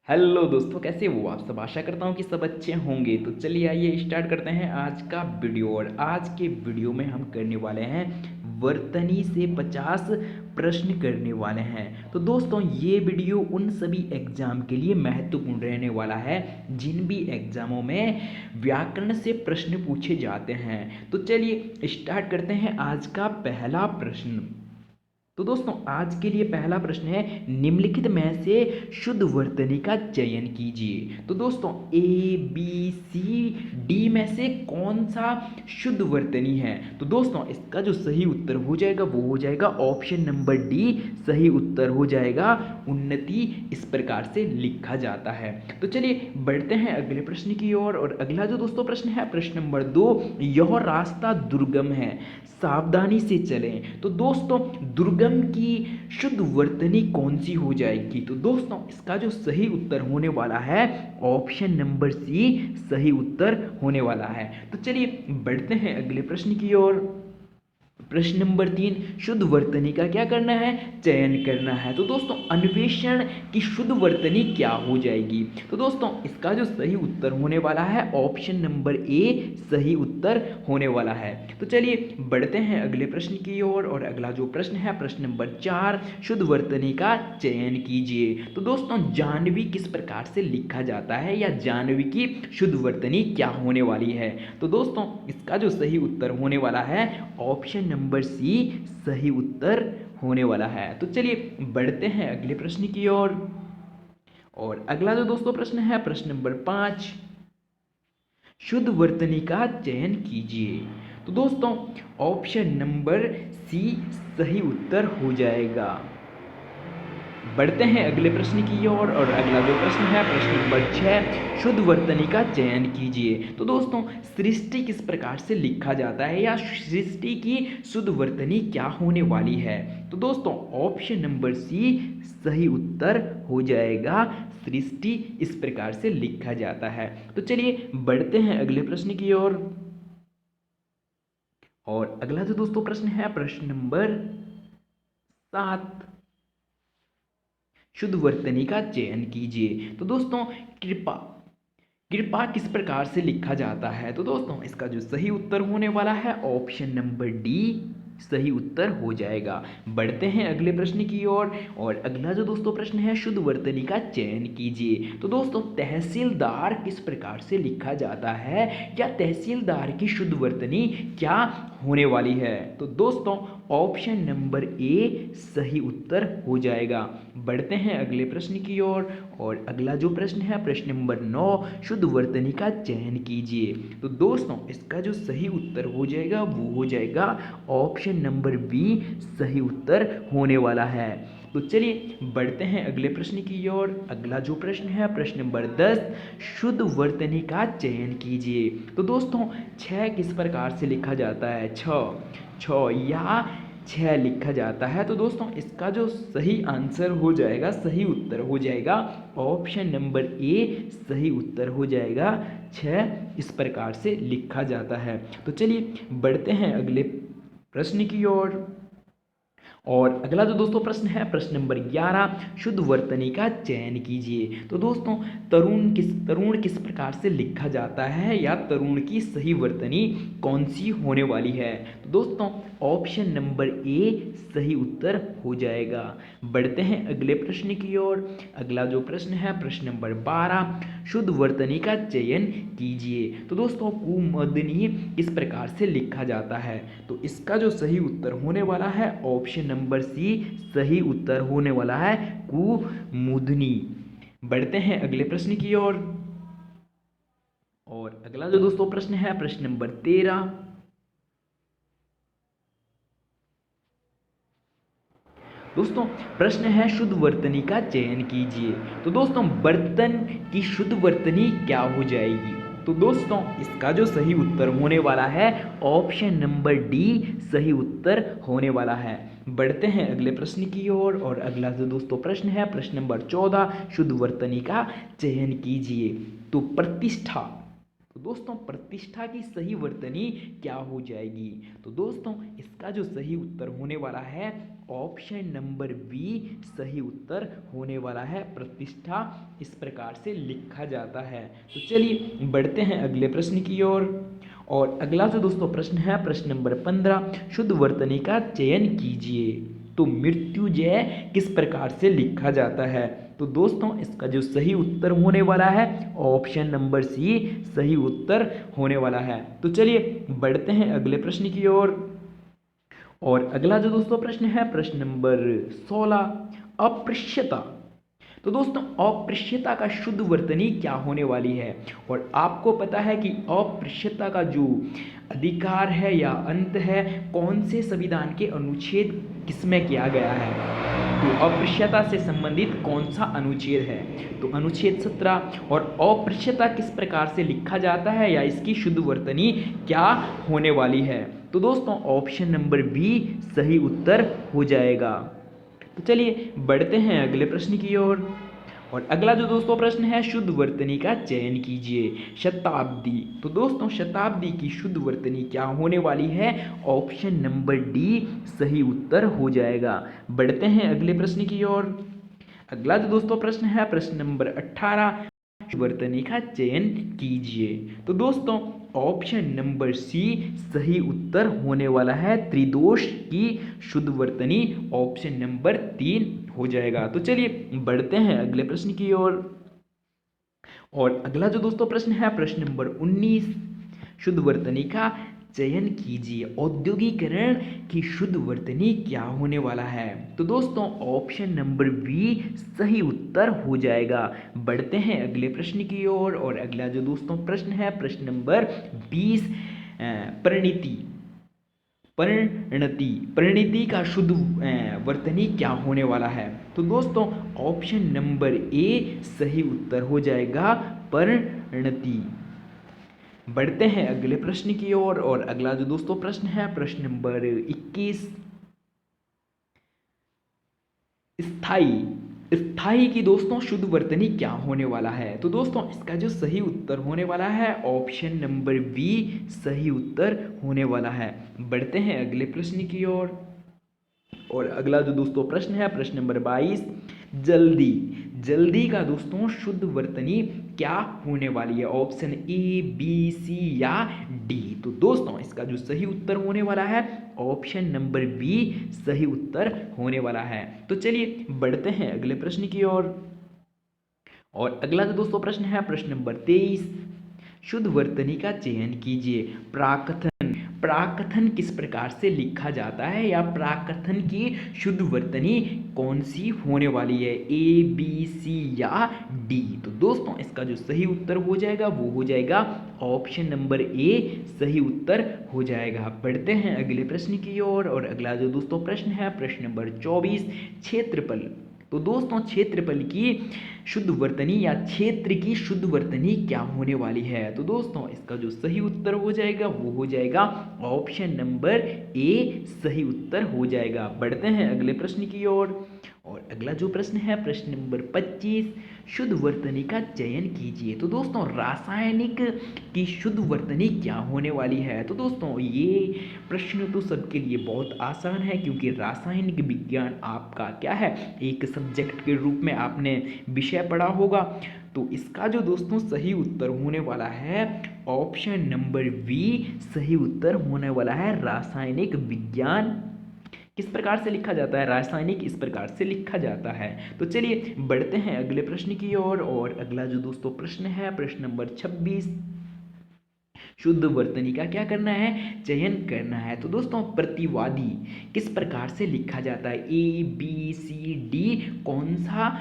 Hello दोस्तों, कैसे हो आप सब। आशा करता हूँ कि सब अच्छे होंगे। तो चलिए आइए स्टार्ट करते हैं आज का वीडियो। और आज के वीडियो में हम करने वाले हैं वर्तनी से 50 प्रश्न करने वाले हैं। तो दोस्तों ये वीडियो उन सभी एग्जाम के लिए महत्वपूर्ण रहने वाला है जिन भी एग्जामों में व्याकरण से प्रश्न पूछे जाते हैं। तो चलिए स्टार्ट करते हैं आज का पहला प्रश्न। तो दोस्तों आज के लिए पहला प्रश्न है, निम्नलिखित में से शुद्ध वर्तनी का चयन कीजिए। तो दोस्तों ए बी सी डी में से कौन सा शुद्ध वर्तनी है। तो दोस्तों इसका जो सही उत्तर हो जाएगा वो हो जाएगा ऑप्शन नंबर डी। सही उत्तर हो जाएगा उन्नति। इस प्रकार से लिखा जाता है। तो चलिए बढ़ते हैं अगले प्रश्न की ओर। और अगला जो दोस्तों प्रश्न है प्रश्न नंबर 2, यह रास्ता दुर्गम है, सावधानी से चलें। तो दोस्तों दुर्गम की शुद्ध वर्तनी कौन सी हो जाएगी। तो दोस्तों इसका जो सही उत्तर होने वाला है ऑप्शन नंबर सी सही उत्तर होने वाला है। तो चलिए बढ़ते हैं अगले प्रश्न की ओर। प्रश्न नंबर 3, शुद्ध वर्तनी का क्या करना है, चयन करना है। तो दोस्तों अन्वेषण की शुद्ध वर्तनी क्या हो जाएगी। तो दोस्तों इसका जो सही उत्तर होने वाला है ऑप्शन नंबर ए सही उत्तर होने वाला है। तो चलिए बढ़ते हैं अगले प्रश्न की ओर। और अगला जो प्रश्न है प्रश्न नंबर 4, शुद्ध वर्तनी का चयन कीजिए। तो दोस्तों जानवी किस प्रकार से लिखा जाता है या जानवी की शुद्ध वर्तनी क्या होने वाली है। तो दोस्तों इसका जो सही उत्तर होने वाला है ऑप्शन नंबर सी सही उत्तर होने वाला है। तो चलिए बढ़ते हैं अगले प्रश्न की ओर। और अगला जो दोस्तों प्रश्न है प्रश्न नंबर 5, शुद्ध वर्तनी का चयन कीजिए। तो दोस्तों ऑप्शन नंबर सी सही उत्तर हो जाएगा। बढ़ते हैं अगले प्रश्न की ओर। और अगला जो प्रश्न है प्रश्न नंबर 6, शुद्ध वर्तनी का चयन कीजिए। तो दोस्तों सृष्टि किस प्रकार से लिखा जाता है या सृष्टि की शुद्ध वर्तनी क्या होने वाली है। तो दोस्तों ऑप्शन नंबर सी सही उत्तर हो जाएगा। सृष्टि इस प्रकार से लिखा जाता है। तो चलिए बढ़ते हैं अगले प्रश्न की ओर। और अगला जो दोस्तों प्रश्न है प्रश्न नंबर 7, शुद्ध वर्तनी का चयन कीजिए। तो दोस्तों कृपा कृपा किस प्रकार से लिखा जाता है। तो दोस्तों इसका जो सही उत्तर होने वाला है ऑप्शन नंबर डी सही उत्तर हो जाएगा। बढ़ते हैं अगले प्रश्न की ओर। और अगला जो दोस्तों प्रश्न है, शुद्ध वर्तनी का चयन कीजिए। तो दोस्तों तहसीलदार किस प्रकार से लिखा जाता है या तहसीलदार की शुद्ध वर्तनी क्या होने वाली है। तो दोस्तों ऑप्शन नंबर ए सही उत्तर हो जाएगा। बढ़ते हैं अगले प्रश्न की ओर। और अगला जो प्रश्न है प्रश्न नंबर 9, शुद्ध वर्तनी का चयन कीजिए। तो दोस्तों इसका जो सही उत्तर हो जाएगा वो हो जाएगा ऑप्शन नंबर बी सही उत्तर होने वाला है। तो चलिए बढ़ते हैं अगले प्रश्न की ओर। अगला जो प्रश्न है प्रश्न नंबर 10, शुद्ध वर्तनी का चयन कीजिए। तो दोस्तों 6 किस प्रकार से लिखा जाता है, छ या 6 लिखा जाता है। तो दोस्तों इसका जो सही आंसर हो जाएगा, सही उत्तर हो जाएगा ऑप्शन नंबर ए सही उत्तर हो जाएगा। 6 इस प्रकार से लिखा जाता है। तो चलिए बढ़ते हैं अगले प्रश्न की ओर। और अगला जो दोस्तों प्रश्न है प्रश्न नंबर 11, शुद्ध वर्तनी का चयन कीजिए। तो दोस्तों तरुण किस प्रकार से लिखा जाता है या तरुण की सही वर्तनी कौन सी होने वाली है। तो दोस्तों ऑप्शन नंबर ए सही उत्तर हो जाएगा। बढ़ते हैं अगले प्रश्न की ओर। अगला जो प्रश्न है प्रश्न नंबर 12, शुद्ध वर्तनी का चयन कीजिए। तो दोस्तों कुमुदनी किस प्रकार से लिखा जाता है। तो इसका जो सही उत्तर होने वाला है ऑप्शन नंबर सी सही उत्तर होने वाला है कुमुदनी। बढ़ते हैं अगले प्रश्न की ओर। और अगला जो दोस्तों प्रश्न है प्रश्न नंबर 13, दोस्तों प्रश्न है शुद्ध वर्तनी का चयन कीजिए। तो दोस्तों बर्तन की शुद्ध वर्तनी क्या हो जाएगी। तो दोस्तों इसका जो सही उत्तर होने वाला है ऑप्शन नंबर डी सही उत्तर होने वाला है। बढ़ते हैं अगले प्रश्न की ओर। और अगला जो दोस्तों प्रश्न है प्रश्न नंबर 14, शुद्ध वर्तनी का चयन कीजिए। तो प्रतिष्ठा, तो दोस्तों प्रतिष्ठा की सही वर्तनी क्या हो जाएगी। तो दोस्तों इसका जो सही उत्तर होने वाला है ऑप्शन नंबर बी सही उत्तर होने वाला है। प्रतिष्ठा इस प्रकार से लिखा जाता है। तो चलिए बढ़ते हैं अगले प्रश्न की ओर। और अगला जो दोस्तों प्रश्न है प्रश्न नंबर 15, शुद्ध वर्तनी का चयन कीजिए। तो मृत्युंजय किस प्रकार से लिखा जाता है? तो दोस्तों इसका जो सही उत्तर होने वाला है ऑप्शन नंबर सी सही उत्तर होने वाला है। तो चलिए बढ़ते हैं अगले प्रश्न की ओर। और अगला जो दोस्तों प्रश्न है प्रश्न नंबर 16, अस्पृश्यता। तो दोस्तों अस्पृश्यता का शुद्ध वर्तनी क्या होने वाली है? और आपको पता है कि अस्पृश्यता का जो अधिकार है या अंत है कौन से संविधान के अनुच्छेद किसमें किया गया है? तो अस्पृश्यता से संबंधित कौन सा अनुच्छेद है? तो अनुच्छेद 17। और अस्पृश्यता किस प्रकार से लिखा जाता है या इसकी शुद्ध वर्तनी क्या होने वाली है? तो दोस्तों ऑप्शन नंबर बी सही उत्तर हो जाएगा। तो चलिए बढ़ते हैं अगले प्रश्न की ओर। और अगला जो दोस्तों प्रश्न है शुद्ध वर्तनी का चयन कीजिए। शताब्दी। तो दोस्तों शताब्दी की शुद्ध वर्तनी क्या होने वाली है? ऑप्शन नंबर डी सही उत्तर हो जाएगा। बढ़ते हैं अगले प्रश्न की ओर। अगला जो दोस्तों प्रश्न है प्रश्न नंबर 18, वर्तनी का चयन कीजिए। तो दोस्तों ऑप्शन नंबर सी सही उत्तर होने वाला है। त्रिदोष की शुद्ध वर्तनी ऑप्शन नंबर 3 हो जाएगा। तो चलिए बढ़ते हैं अगले प्रश्न की ओर। और अगला जो दोस्तों प्रश्न है प्रश्न नंबर 19, शुद्ध वर्तनी का चयन कीजिए। औद्योगिकरण की शुद्ध वर्तनी क्या होने वाला है? तो दोस्तों ऑप्शन नंबर बी सही उत्तर हो जाएगा। बढ़ते हैं अगले प्रश्न की ओर। और अगला जो दोस्तों प्रश्न है प्रश्न नंबर 20, परिणति। परिणति का शुद्ध वर्तनी क्या होने वाला है? तो दोस्तों ऑप्शन नंबर ए सही उत्तर हो जाएगा, परिणति। बढ़ते हैं अगले प्रश्न की ओर। और अगला जो दोस्तों प्रश्न है प्रश्न नंबर 21, स्थाई। स्थाई की दोस्तों शुद्ध वर्तनी क्या होने वाला है? तो दोस्तों इसका जो सही उत्तर होने वाला है ऑप्शन नंबर बी सही उत्तर होने वाला है। बढ़ते हैं अगले प्रश्न की ओर। और अगला जो दोस्तों प्रश्न है प्रश्न नंबर 22, जल्दी। जल्दी का दोस्तों शुद्ध वर्तनी क्या होने वाली है? ऑप्शन ए, बी, सी या डी। तो दोस्तों इसका जो सही उत्तर होने वाला है ऑप्शन नंबर बी सही उत्तर होने वाला है। तो चलिए बढ़ते हैं अगले प्रश्न की ओर। और अगला जो दोस्तों प्रश्न है प्रश्न नंबर 23, शुद्ध वर्तनी का चयन कीजिए। प्राकथन। प्राकथन किस प्रकार से लिखा जाता है या प्राकथन की शुद्ध वर्तनी कौन सी होने वाली है? ए, बी, सी या डी। तो दोस्तों इसका जो सही उत्तर हो जाएगा वो हो जाएगा ऑप्शन नंबर ए सही उत्तर हो जाएगा। बढ़ते हैं अगले प्रश्न की ओर। और अगला जो दोस्तों प्रश्न है प्रश्न नंबर 24, क्षेत्रफल। तो दोस्तों क्षेत्रफल की शुद्ध वर्तनी या क्षेत्र की शुद्ध वर्तनी क्या होने वाली है? तो दोस्तों इसका जो सही उत्तर हो जाएगा वो हो जाएगा ऑप्शन नंबर ए सही उत्तर हो जाएगा। बढ़ते हैं अगले प्रश्न की ओर। और अगला जो प्रश्न है प्रश्न नंबर 25, शुद्ध वर्तनी का चयन कीजिए। तो दोस्तों रासायनिक की शुद्ध वर्तनी क्या होने वाली है? तो दोस्तों ये प्रश्न तो सबके लिए बहुत आसान है क्योंकि रासायनिक विज्ञान आपका क्या है, एक सब्जेक्ट के रूप में आपने विषय पढ़ा होगा। तो इसका जो दोस्तों सही उत्तर होने वाला है ऑप्शन नंबर बी सही उत्तर होने वाला है। रासायनिक विज्ञान किस प्रकार से लिखा जाता है? रासायनिक इस प्रकार से लिखा जाता है। तो चलिए बढ़ते हैं अगले प्रश्न की ओर। और अगला जो दोस्तों प्रश्न है प्रश्न नंबर 26, शुद्ध वर्तनी का क्या करना है? चयन करना है। तो दोस्तों प्रतिवादी किस प्रकार से लिखा जाता है? ए, बी, सी, डी कौन सा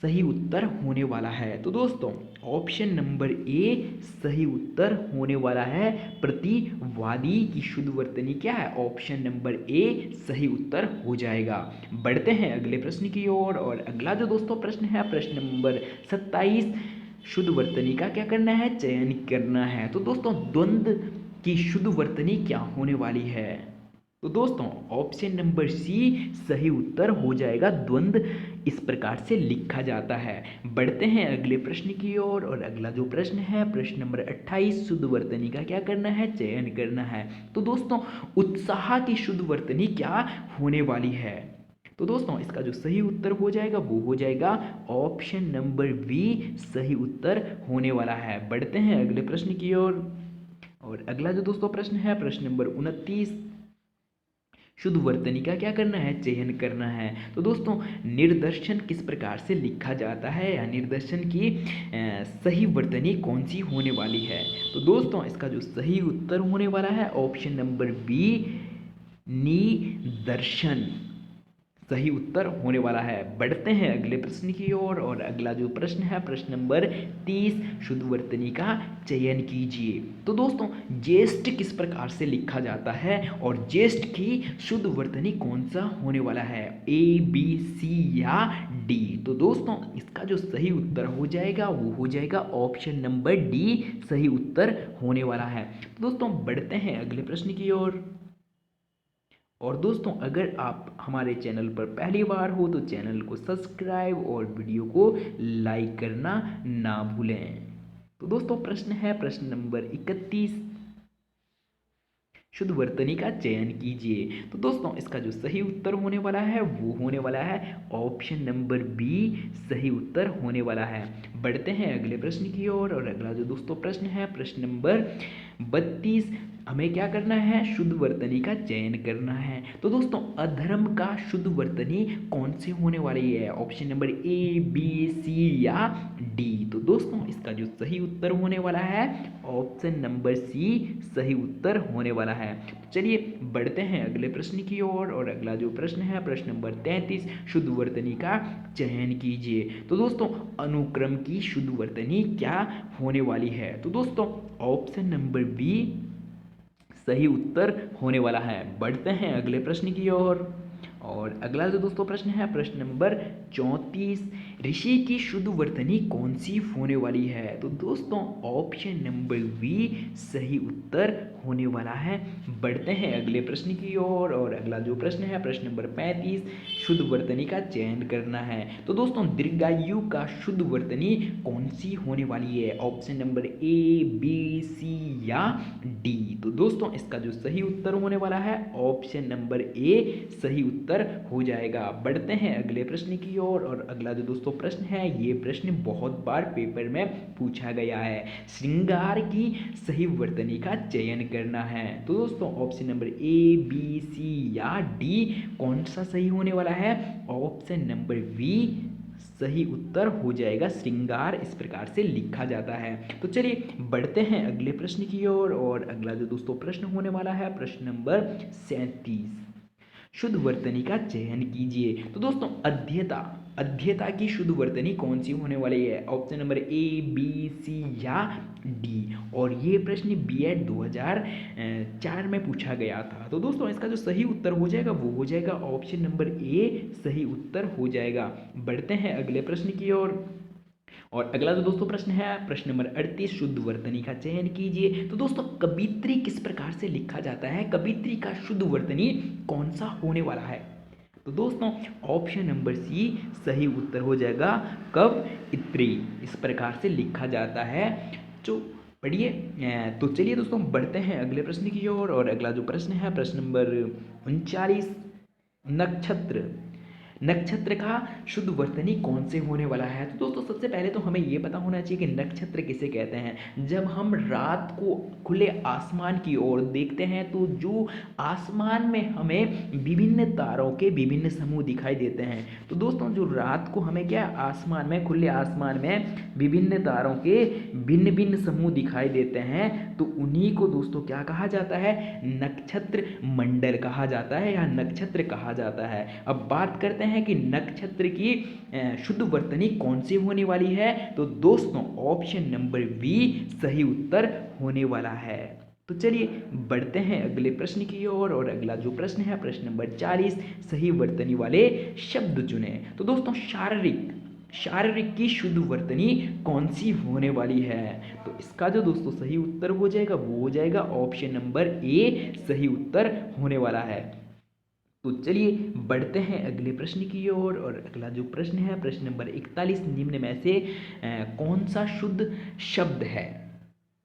सही उत्तर होने वाला है? तो दोस्तों ऑप्शन नंबर ए सही उत्तर होने वाला है। प्रतिवादी की शुद्ध वर्तनी क्या है? ऑप्शन नंबर ए सही उत्तर हो जाएगा। बढ़ते हैं अगले प्रश्न की ओर। और अगला जो दोस्तों प्रश्न है प्रश्न नंबर 27, शुद्ध वर्तनी का क्या करना है? चयन करना है। तो दोस्तों द्वंद्व की शुद्ध वर्तनी क्या होने वाली है? तो दोस्तों ऑप्शन नंबर सी सही उत्तर हो जाएगा। द्वंद्व इस प्रकार से लिखा जाता है। बढ़ते हैं अगले प्रश्न की ओर। और अगला जो प्रश्न है प्रश्न नंबर 28, शुद्ध वर्तनी का क्या करना है? चयन करना है। तो दोस्तों उत्साह की शुद्ध वर्तनी क्या होने वाली है? तो दोस्तों इसका जो सही उत्तर हो जाएगा वो हो जाएगा ऑप्शन नंबर बी सही उत्तर होने वाला है। बढ़ते हैं अगले प्रश्न की ओर। और अगला जो दोस्तों प्रश्न है प्रश्न नंबर 29, शुद्ध वर्तनी का क्या करना है, चयन करना है। तो दोस्तों निर्दर्शन किस प्रकार से लिखा जाता है या निर्दर्शन की सही वर्तनी कौन सी होने वाली है। तो दोस्तों इसका जो सही उत्तर होने वाला है ऑप्शन नंबर बी निदर्शन सही उत्तर होने वाला है। बढ़ते हैं अगले प्रश्न की ओर। और अगला जो प्रश्न है प्रश्न नंबर 30, शुद्ध वर्तनी का चयन कीजिए। तो दोस्तों ज्येष्ठ किस प्रकार से लिखा जाता है और ज्येष्ठ की शुद्ध वर्तनी कौन सा होने वाला है, ए बी सी या डी। तो दोस्तों इसका जो सही उत्तर हो जाएगा वो हो जाएगा ऑप्शन नंबर डी सही उत्तर होने वाला है। तो दोस्तों बढ़ते हैं अगले प्रश्न की ओर। और दोस्तों अगर आप हमारे चैनल पर पहली बार हो तो चैनल को सब्सक्राइब और वीडियो को लाइक करना ना भूलें। तो दोस्तों प्रश्न है प्रश्न नंबर 31, शुद्ध वर्तनी का चयन कीजिए। तो दोस्तों इसका जो सही उत्तर होने वाला है वो होने वाला है ऑप्शन नंबर बी सही उत्तर होने वाला है। बढ़ते हैं अगले प्रश्न की ओर। और अगला जो दोस्तों प्रश्न है प्रश्न नंबर 32, हमें क्या करना है, शुद्ध वर्तनी का चयन करना है। तो दोस्तों अधर्म का शुद्ध वर्तनी कौन सी होने वाली है, option number A B C या डी। तो दोस्तों इसका जो सही उत्तर होने वाला है ऑप्शन नंबर सी सही उत्तर होने वाला है। तो चलिए बढ़ते हैं अगले प्रश्न की ओर। और अगला जो प्रश्न है प्रश्न नंबर 33, शुद्ध वर्तनी का चयन कीजिए। तो दोस्तों अनुक्रम की शुद्ध वर्तनी क्या होने वाली है। तो दोस्तों ऑप्शन नंबर बी सही उत्तर होने वाला है। बढ़ते हैं अगले प्रश्न की ओर। और अगला जो दोस्तों प्रश्न है प्रश्न नंबर 34, ऋषि की शुद्ध वर्तनी कौन सी होने वाली है। तो दोस्तों ऑप्शन नंबर बी सही उत्तर होने वाला है। बढ़ते हैं अगले प्रश्न की ओर। और अगला जो प्रश्न है प्रश्न नंबर 35, शुद्ध वर्तनी का चयन करना है। तो दोस्तों दीर्घायु का शुद्ध वर्तनी कौन सी होने वाली है, option number A B C या डी। तो दोस्तों इसका जो सही उत्तर होने वाला है ऑप्शन नंबर ए सही उत्तर हो जाएगा। बढ़ते हैं अगले प्रश्न की ओर। और अगला जो दोस्तों प्रश्न है ये प्रश्न बहुत बार पेपर में पूछा गया है, श्रृंगार की सही वर्तनी का चयन करना है। तो दोस्तों option number A B C या डी कौन सा सही होने वाला है, ऑप्शन नंबर बी सही उत्तर हो जाएगा, श्रृंगार इस प्रकार से लिखा जाता है। तो चलिए बढ़ते हैं अगले प्रश्न की ओर। और अगला जो दोस्तों प्रश्न होने वाला है प्रश्न नंबर 37, शुद्ध वर्तनी का चयन कीजिए। तो दोस्तों अध्येता की शुद्ध वर्तनी कौन सी होने वाली है, option number A B C या डी। और ये प्रश्न बीएड 2004 में पूछा गया था। तो दोस्तों इसका जो सही उत्तर हो जाएगा वो हो जाएगा ऑप्शन नंबर ए सही उत्तर हो जाएगा। बढ़ते हैं अगले प्रश्न की ओर। और अगला जो दोस्तों प्रश्न है प्रश्न नंबर 38, शुद्ध वर्तनी का चयन कीजिए। तो दोस्तों कवित्री किस प्रकार से लिखा जाता है, कवित्री का शुद्ध वर्तनी कौन सा होने वाला है। तो दोस्तों ऑप्शन नंबर सी सही उत्तर हो जाएगा, कव इत्री इस प्रकार से लिखा जाता है। जो पढ़िए। तो चलिए दोस्तों बढ़ते हैं अगले प्रश्न की ओर। और अगला जो प्रश्न है प्रश्न नंबर 39, नक्षत्र का शुद्ध वर्तनी कौन से होने वाला है। तो दोस्तों सबसे पहले तो हमें ये पता होना चाहिए कि नक्षत्र किसे कहते हैं। जब हम रात को खुले आसमान की ओर देखते हैं तो जो आसमान में हमें विभिन्न तारों के विभिन्न समूह दिखाई देते हैं। तो दोस्तों जो रात को हमें क्या आसमान में, खुले आसमान में विभिन्न तारों के भिन्न भिन्न समूह दिखाई देते हैं, तो उन्हीं को दोस्तों क्या कहा जाता है, नक्षत्र मंडल कहा जाता है या नक्षत्र कहा जाता है। अब बात करते हैं कि नक्षत्र की शुद्ध वर्तनी कौन सी होने वाली है। तो दोस्तों ऑप्शन नंबर बी सही उत्तर होने वाला है। तो चलिए बढ़ते हैं अगले प्रश्न की ओर। और अगला जो प्रश्न है प्रश्न नंबर 40, सही वर्तनी वाले शब्द चुने। तो दोस्तों शारीरिक की शुद्ध वर्तनी कौन सी होने वाली है। तो इसका जो दोस्तों सही उत्तर हो जाएगा वो हो जाएगा ऑप्शन नंबर ए सही उत्तर होने वाला है। तो चलिए बढ़ते हैं अगले प्रश्न की ओर। और अगला जो प्रश्न है प्रश्न नंबर 41, निम्न में से कौन सा शुद्ध शब्द है।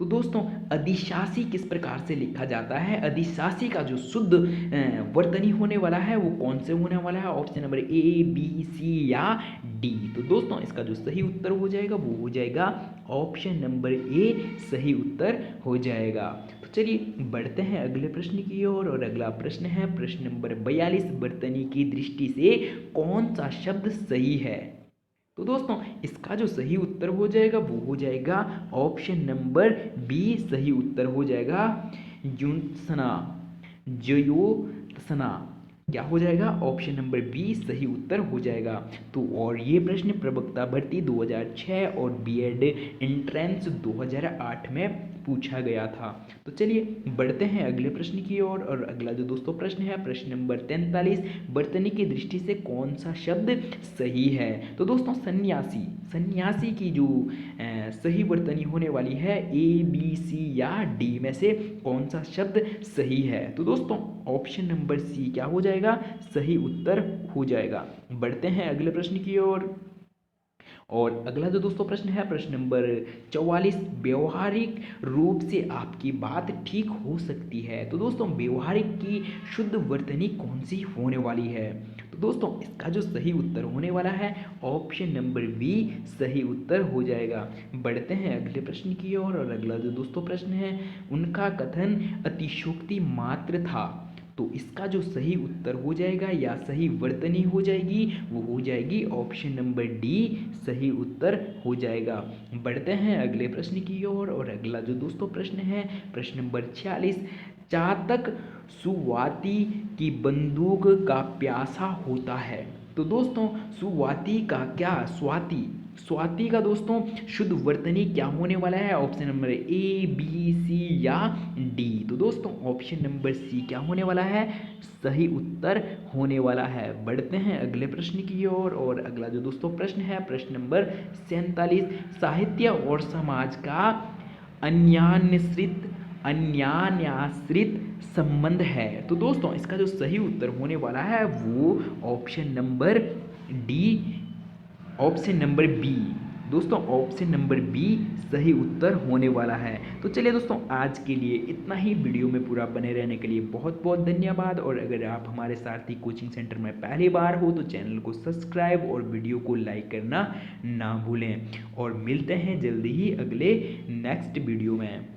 तो दोस्तों अधिशासी किस प्रकार से लिखा जाता है? अधिशासी का जो शुद्ध वर्तनी होने वाला है वो कौन से होने वाला है? Option number A, B, C या डी। तो दोस्तों इसका जो सही उत्तर हो जाएगा वो हो जाएगा ऑप्शन नंबर ए, सही उत्तर हो जाएगा। तो चलिए बढ़ते हैं अगले प्रश्न की ओर, और अगला प्रश्न है प्रश्न नंबर 42। वर्तनी की दृष्टि से कौन सा शब्द सही है? तो दोस्तों इसका जो सही उत्तर हो जाएगा वो हो जाएगा ऑप्शन नंबर बी, सही उत्तर हो जाएगा युत्सना, जयोत्सना। क्या हो जाएगा? ऑप्शन नंबर बी सही उत्तर हो जाएगा। तो और ये प्रश्न प्रवक्ता भर्ती 2006 और बीएड एंट्रेंस 2008 में पूछा गया था। तो चलिए बढ़ते हैं अगले प्रश्न की ओर, और अगला जो दोस्तों प्रश्न है प्रश्न नंबर 43। वर्तनी की दृष्टि से कौन सा शब्द सही है? तो दोस्तों सन्यासी, सन्यासी की जो सही वर्तनी होने वाली है ए, बी, सी या डी में से कौन सा शब्द सही है? तो दोस्तों ऑप्शन नंबर सी क्या हो जाएगा? सही उत्तर हो जाएगा। बढ़ते हैं अगले प्रश्न की ओर, और अगला जो दोस्तों प्रश्न है प्रश्न नंबर 44। व्यवहारिक रूप से आपकी बात ठीक हो सकती है। तो दोस्तों व्यवहारिक की शुद्ध वर्तनी कौन सी होने वाली है? तो दोस्तों इसका जो सही उत्तर होने वाला है ऑप्शन नंबर बी, सही उत्तर हो जाएगा। बढ़ते हैं अगले प्रश्न की ओर, और अगला जो दोस्तों प्रश्न है उनका कथन अतिशयोक्ति मात्र था। तो इसका जो सही उत्तर हो जाएगा या सही वर्तनी हो जाएगी वो हो जाएगी ऑप्शन नंबर डी, सही उत्तर हो जाएगा। बढ़ते हैं अगले प्रश्न की ओर, और अगला जो दोस्तों प्रश्न है प्रश्न नंबर 46। चातक सुवाती की बंदूक का प्यासा होता है। तो दोस्तों सुवाती का क्या, स्वाति, स्वाति का दोस्तों शुद्ध वर्तनी क्या होने वाला है? Option number A, B, C या डी। तो दोस्तों ऑप्शन नंबर सी क्या होने वाला है? सही उत्तर होने वाला है। बढ़ते हैं अगले प्रश्न की ओर, और अगला जो दोस्तों प्रश्न है प्रश्न नंबर 47। साहित्य और समाज का अन्यान्याश्रित संबंध है। तो दोस्तों इसका जो सही उत्तर होने वाला है वो option number D, option number B. दोस्तों ऑप्शन नंबर बी सही उत्तर होने वाला है। तो चलिए दोस्तों आज के लिए इतना ही। वीडियो में पूरा बने रहने के लिए बहुत बहुत धन्यवाद, और अगर आप हमारे सारथी कोचिंग सेंटर में पहली बार हो तो चैनल को सब्सक्राइब और वीडियो को लाइक करना ना भूलें, और मिलते हैं जल्दी ही अगले नेक्स्ट वीडियो में।